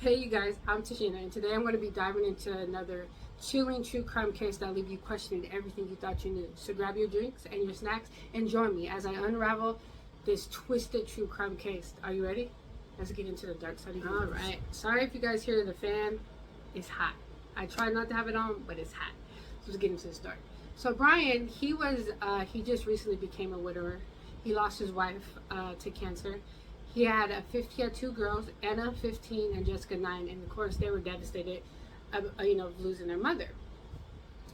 Hey you guys, I'm Tashina, and today I'm going to be diving into another chilling true crime case that'll leave you questioning everything you thought you knew. So grab your drinks and your snacks and join me as I unravel this twisted true crime case. Are you ready? Let's get into the dark side of the universe. Alright, sorry if you guys hear the fan. It's hot. I try not to have it on, but it's hot. So let's get into the story. So Brian, he just recently became a widower. He lost his wife to cancer. He had two girls, Anna 15 and Jessica 9, and of course they were devastated of losing their mother.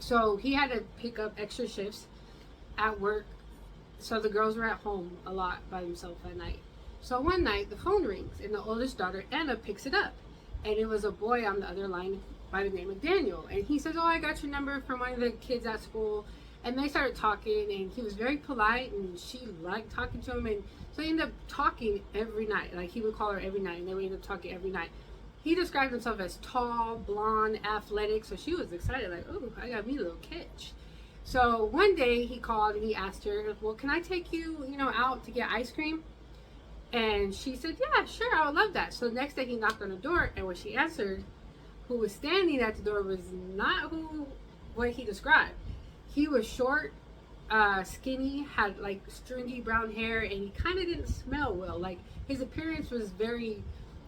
So he had to pick up extra shifts at work, so the girls were at home a lot by themselves at night. So one night the phone rings and the oldest daughter, Anna, picks it up, and it was a boy on the other line by the name of Daniel, and he says, "Oh, I got your number from one of the kids at school." And they started talking, and he was very polite, and she liked talking to him, and so they ended up talking every night. Like, he would call her every night, and they would end up talking every night. He described himself as tall, blonde, athletic, so she was excited, like, "Oh, I got me a little catch." So one day he called and he asked her, "Well, can I take you, out to get ice cream?" And she said, "Yeah, sure, I would love that." So the next day he knocked on the door, and when she answered, who was standing at the door was not what he described. He was short, skinny, had like stringy brown hair, and he kind of didn't smell well. Like, his appearance was he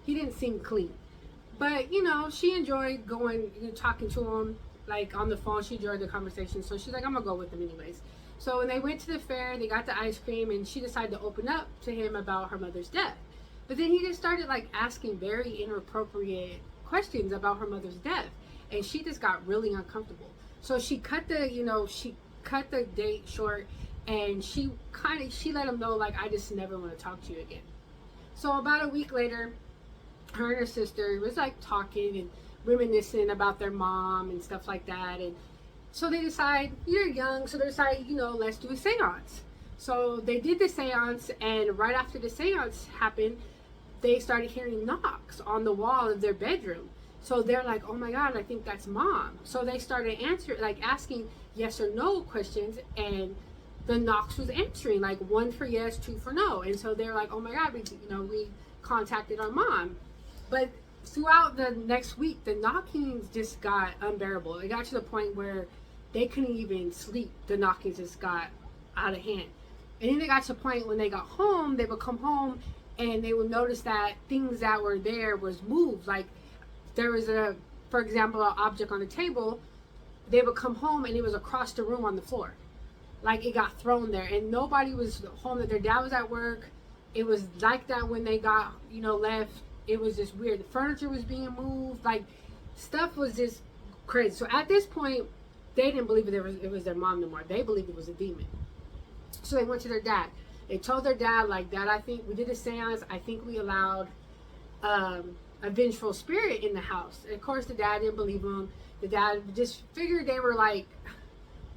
didn't seem clean. But, she enjoyed talking to him, like on the phone. She enjoyed the conversation. So she's like, "I'm going to go with him anyways." So when they went to the fair, they got the ice cream, and she decided to open up to him about her mother's death. But then he just started like asking very inappropriate questions about her mother's death. And she just got really uncomfortable. So she cut the date short, and she let him know, like, "I just never want to talk to you again." So about a week later, her and her sister was like talking and reminiscing about their mom and stuff like that. And so they decide, they're young, so they decide, let's do a seance. So they did the seance, and right after the seance happened, they started hearing knocks on the wall of their bedroom. So they're like, "Oh my God, I think that's Mom." So they started asking yes or no questions, and the knocks was answering, like 1 for yes, 2 for no. And so they're like, "Oh my God, we contacted our mom." But throughout the next week, the knockings just got unbearable. It got to the point where they couldn't even sleep. The knockings just got out of hand. And then they got to the point when they got home, they would come home and they would notice that things that were there was moved. Like, there was for example, an object on the table. They would come home and it was across the room on the floor. Like, it got thrown there, and nobody was home. That their dad was at work. It was like that when they got, left. It was just weird. The furniture was being moved. Like, stuff was just crazy. So at this point, they didn't believe it was their mom no more. They believed it was a demon. So they went to their dad. They told their dad, like, "Dad, I think we did a seance. I think we allowed a vengeful spirit in the house." And of course, the dad didn't believe them. The dad just figured they were like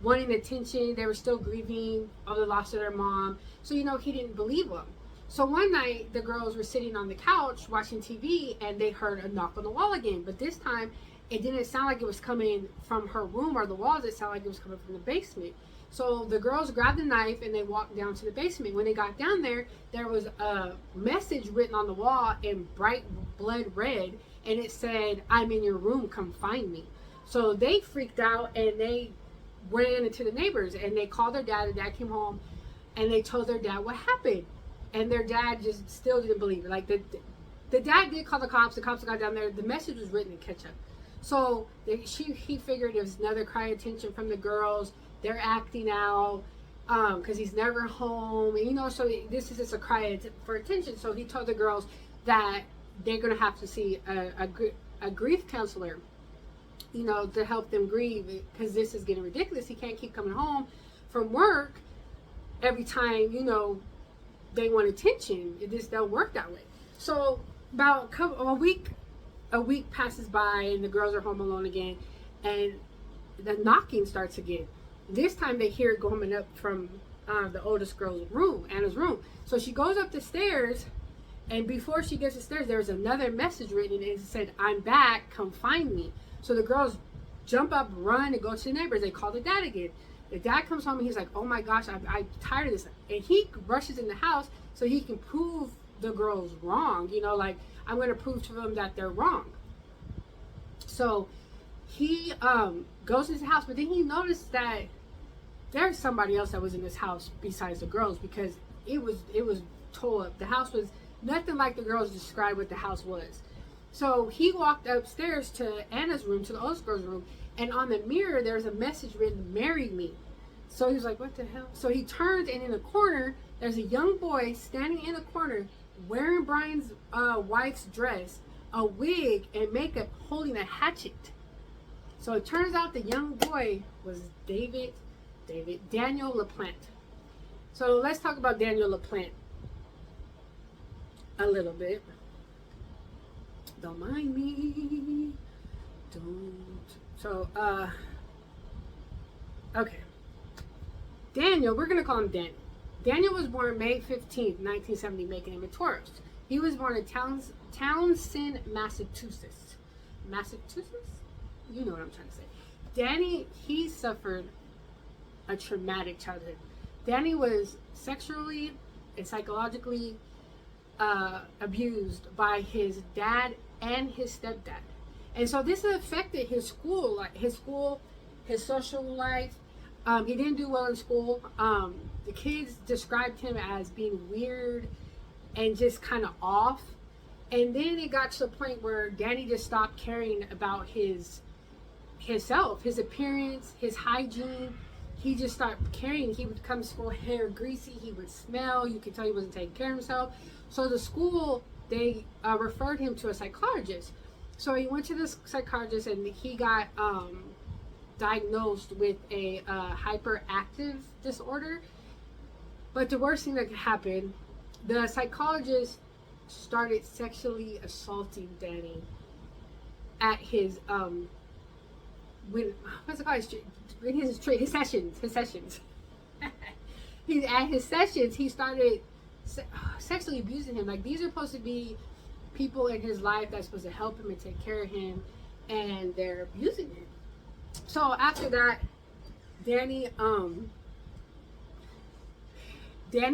wanting attention. They were still grieving over the loss of their mom. So, he didn't believe them. So one night the girls were sitting on the couch watching TV, and they heard a knock on the wall again. But this time it didn't sound like it was coming from her room or the walls. It sounded like it was coming from the basement. So the girls grabbed a knife and they walked down to the basement. When they got down there, there was a message written on the wall in bright blood red, and it said, "I'm in your room, come find me." So they freaked out, and they ran into the neighbors, and they called their dad. The dad came home, and they told their dad what happened. And their dad just still didn't believe it. Like, the dad did call the cops. The cops got down there. The message was written in ketchup. So he figured it was another cry of attention from the girls. They're acting out because he's never home. And, so this is just a cry for attention. So he told the girls that they're going to have to see a grief counselor, to help them grieve, because this is getting ridiculous. He can't keep coming home from work every time, they want attention. It just don't work that way. So about a week passes by, and the girls are home alone again, and the knocking starts again. This time they hear it coming up from the oldest girl's room, Anna's room. So she goes up the stairs, and before she gets upstairs, there's another message written, and it said, "I'm back, come find me." So the girls jump up, run, and go to the neighbors. They call the dad again. The dad comes home, and he's like, "Oh my gosh, I'm tired of this." And he rushes in the house so he can prove the girls wrong. Like, "I'm going to prove to them that they're wrong." So he goes to his house, but then he noticed that there's somebody else that was in this house besides the girls, because it was tore up. The house was nothing like the girls described what the house was. So he walked upstairs to Anna's room, to the oldest girl's room, and on the mirror there's a message written, "Marry me." So he was like, what the hell? So he turns, and in the corner there's a young boy standing in the corner wearing Brian's wife's dress, a wig, and makeup, holding a hatchet. So it turns out the young boy was Daniel LaPlante. So let's talk about Daniel LaPlante a little bit. Don't mind me. Don't. So, okay. Daniel, we're going to call him Daniel. Daniel was born May 15th, 1970, making him a Taurus. He was born in Townsend, Massachusetts. Massachusetts? You know what I'm trying to say. Danny, he suffered a traumatic childhood. Danny was sexually and psychologically abused by his dad and his stepdad. And so this affected his school, his social life. He didn't do well in school. The kids described him as being weird and just kind of off. And then it got to the point where Danny just stopped caring about himself, his appearance, his hygiene. He just stopped caring. He would come to school hair greasy. He would smell. You could tell he wasn't taking care of himself. So the school, they referred him to a psychologist. So he went to this psychologist, and he got diagnosed with a hyperactive disorder. But the worst thing that could happen, the psychologist started sexually assaulting Danny at his what's it called? His sessions. At his sessions, he started sexually abusing him. Like, these are supposed to be people in his life that's supposed to help him and take care of him, and they're abusing him. So after that, Danny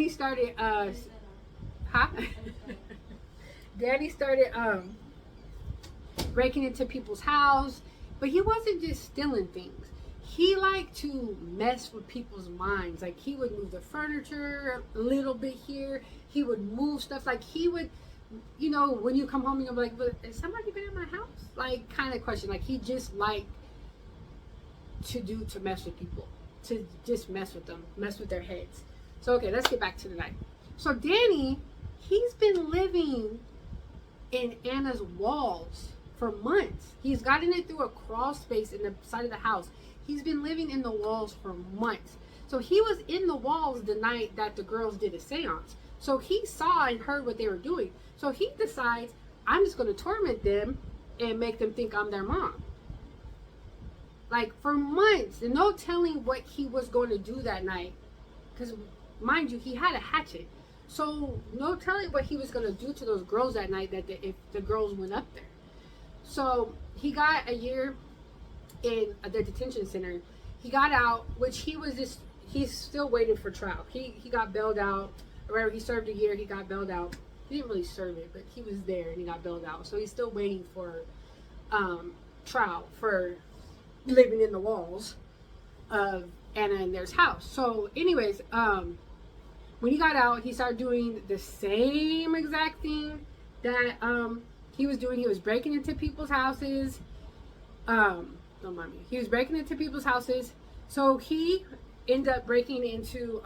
started Danny started breaking into people's house, but he wasn't just stealing things. He liked to mess with people's minds. Like, he would move the furniture a little bit here. He would move stuff. Like, he would, you know, when you come home, you'll be like, but has somebody been in my house? Like, kind of question. Like, he just liked to mess with people, to just mess with them, mess with their heads. So, okay, let's get back to the night. So Danny, he's been living in Anna's walls for months. He's gotten it through a crawl space in the side of the house. He's been living in the walls for months. So he was in the walls the night that the girls did a seance. So he saw and heard what they were doing. So he decides, I'm just going to torment them and make them think I'm their mom. Like, for months, and no telling what he was going to do that night. Because, mind you, he had a hatchet. So no telling what he was going to do to those girls that night if the girls went up there. So he got a year in the detention center. He got out, which he's still waiting for trial. He got bailed out, or he served a year, he got bailed out. He didn't really serve it, but he was there and he got bailed out. So he's still waiting for trial for living in the walls of Anna and their house. So anyways, when he got out, he started doing the same exact thing that he was doing. He was breaking into people's houses. Don't mind me. He was breaking into people's houses. So he ended up breaking into,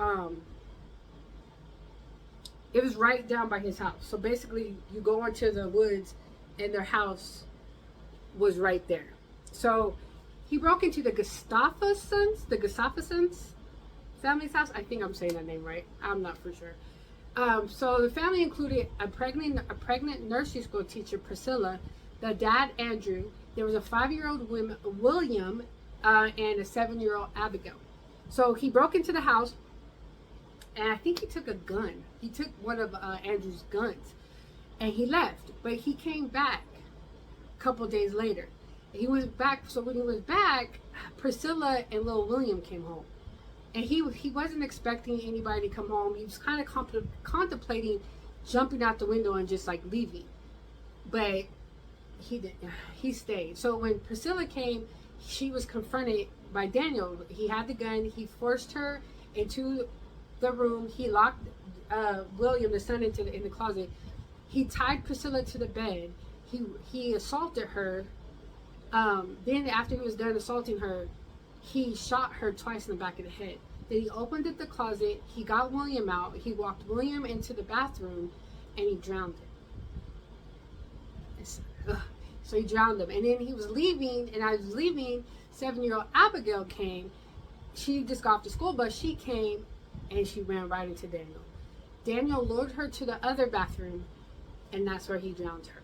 it was right down by his house. So basically, you go into the woods and their house was right there. So he broke into the Gustafsons family's house. I think I'm saying that name right. I'm not for sure. So the family included a pregnant nursery school teacher, Priscilla, the dad, Andrew. There was a 5-year-old William, and a 7-year-old Abigail. So he broke into the house, and I think he took a gun. He took one of Andrew's guns, and he left. But he came back a couple days later. He was back. So when he was back, Priscilla and little William came home. And he wasn't expecting anybody to come home. He was kind of contemplating jumping out the window and just like leaving. But he stayed. So when Priscilla came, she was confronted by Daniel. He had the gun. He forced her into the room. He locked William, the son, in the closet. He tied Priscilla to the bed. He assaulted her. Then after he was done assaulting her, he shot her twice in the back of the head. Then he opened up the closet. He got William out. He walked William into the bathroom, and he drowned him. So he drowned him. And then he was leaving, and as he was leaving, 7-year-old Abigail came. She just got off the school bus. She came, and she ran right into Daniel. Daniel lured her to the other bathroom, and that's where he drowned her.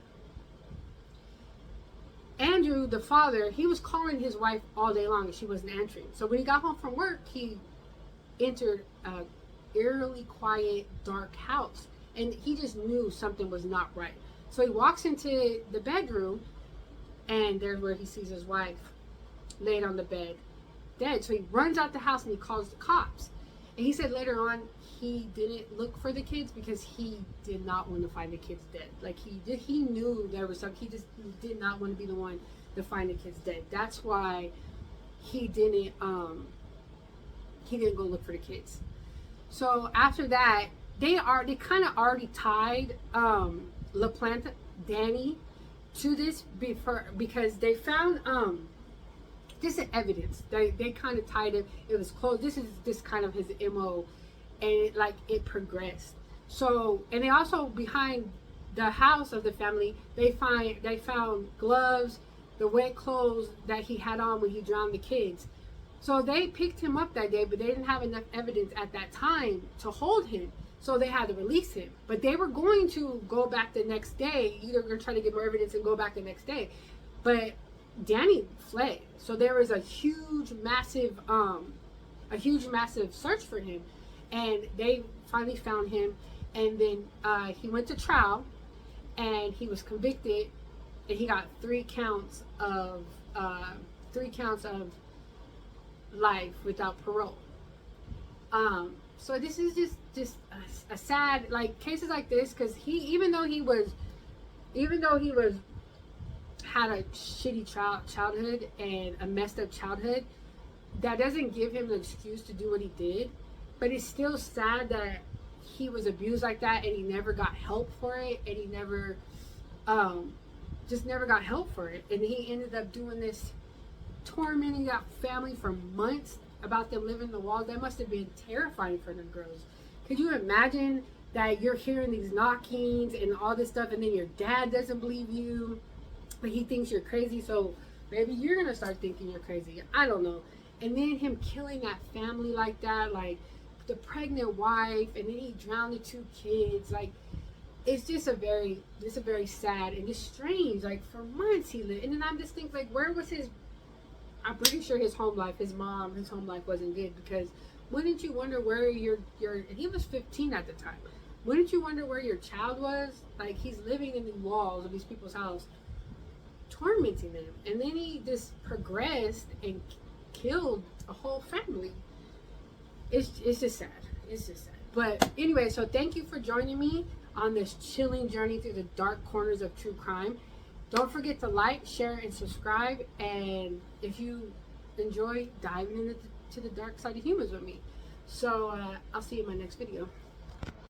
Andrew, the father, he was calling his wife all day long, and she wasn't answering. So when he got home from work, he entered an eerily quiet, dark house, and he just knew something was not right. So he walks into the bedroom, and there's where he sees his wife laid on the bed, dead. So he runs out the house and he calls the cops. And he said later on he didn't look for the kids because he did not want to find the kids dead. Like he knew there was something. He just did not want to be the one to find the kids dead. That's why he didn't go look for the kids. So after that, they kind of already tied LaPlante, Danny, to this because they found this is evidence. They kind of tied it. It was close. This is just kind of his MO, and it progressed. So, and they also, behind the house of the family, they found gloves, the wet clothes that he had on when he drowned the kids. So they picked him up that day, but they didn't have enough evidence at that time to hold him. So they had to release him. But they were going to go back the next day. Either going to try to get more evidence and go back the next day. But Danny fled. So there was a huge, massive search for him. And they finally found him. And then he went to trial. And he was convicted. And he got 3 counts of life without parole. So this is just a sad, cases like this, because even though he had a shitty childhood and a messed up childhood, that doesn't give him an excuse to do what he did. But it's still sad that he was abused like that, and he never got help for it, and he never got help for it, and he ended up doing this, tormenting that family for months about them living in the walls. That must have been terrifying for them girls. Could you imagine that you're hearing these knockings and all this stuff, and then your dad doesn't believe you, but he thinks you're crazy? So maybe you're gonna start thinking you're crazy. I don't know. And then him killing that family like that, the pregnant wife, and then he drowned the 2 kids. It's just a very sad and just strange. For months he lived, and then I'm just thinking, where was his? I'm pretty sure his home life, his home life wasn't good, because wouldn't you wonder where your he was 15 at the time. Wouldn't you wonder where your child was? He's living in the walls of these people's house, tormenting them, and then he just progressed and killed a whole family. It's just sad. It's just sad. But anyway, so thank you for joining me on this chilling journey through the dark corners of true crime. Don't forget to like, share, and subscribe. And if you enjoy diving into the dark side of humans with me. So I'll see you in my next video.